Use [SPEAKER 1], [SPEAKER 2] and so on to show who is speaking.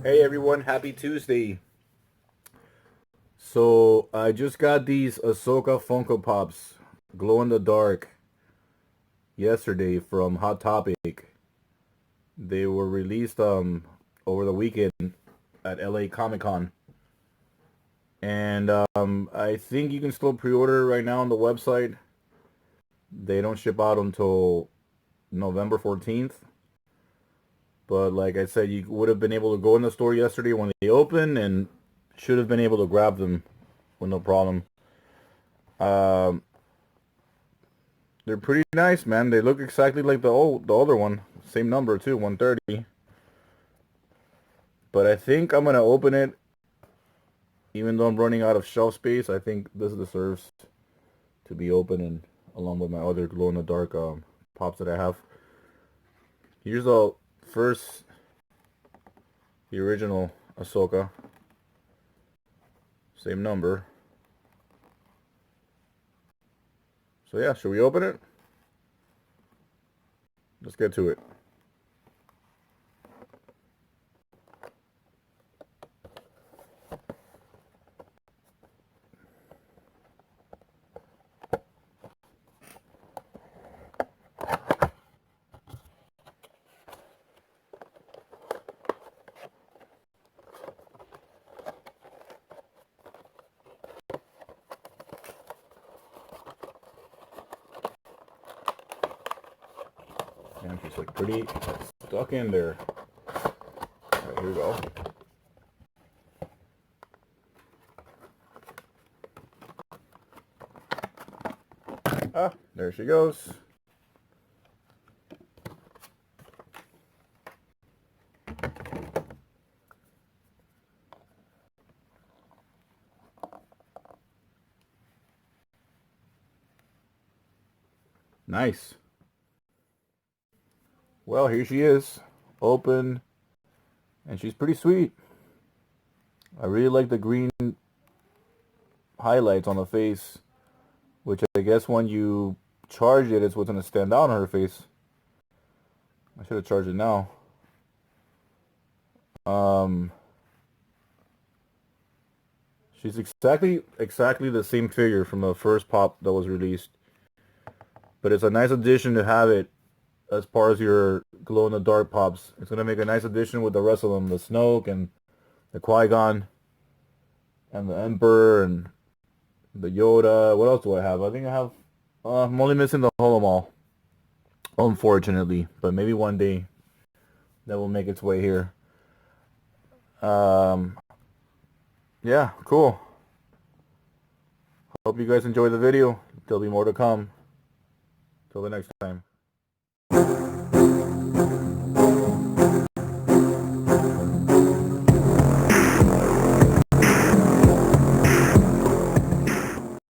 [SPEAKER 1] Hey everyone, happy Tuesday. So I just got these Ahsoka Funko Pops glow in the dark yesterday from Hot Topic. They were released over the weekend at L.A Comic Con. And I think you can still pre-order right now on the website. They don't ship out until November 14th. But like I said, you would have been able to go in the store yesterday when they opened and should have been able to grab them with no problem. Um, they're pretty nice, man. They look exactly like the other one. Same number too, 130. But I think I'm gonna open it, even though I'm running out of shelf space. I think this deserves to be open, and along with my other glow in the dark pops that I have. Here's the first, the original Ahsoka. Same number. So yeah, should we open it? Let's get to it. And she's like pretty stuck in there. Alright, here we go. Ah, there she goes. Nice. Well, here she is, open, and she's pretty sweet. I really like the green highlights on the face, which I guess when you charge it, it's what's going to stand out on her face. I should have charged it now. She's exactly the same figure from the first pop that was released, but it's a nice addition to have it as part of your glow in the dark pops. It's gonna make a nice addition with the rest of them, the Snoke and the Qui-Gon and the Emperor and the Yoda. What else do I have? I think I have. I'm only missing the Holomal, unfortunately, but maybe one day that will make its way here. Yeah, cool. Hope you guys enjoy the video. There'll be more to come. Till the next time.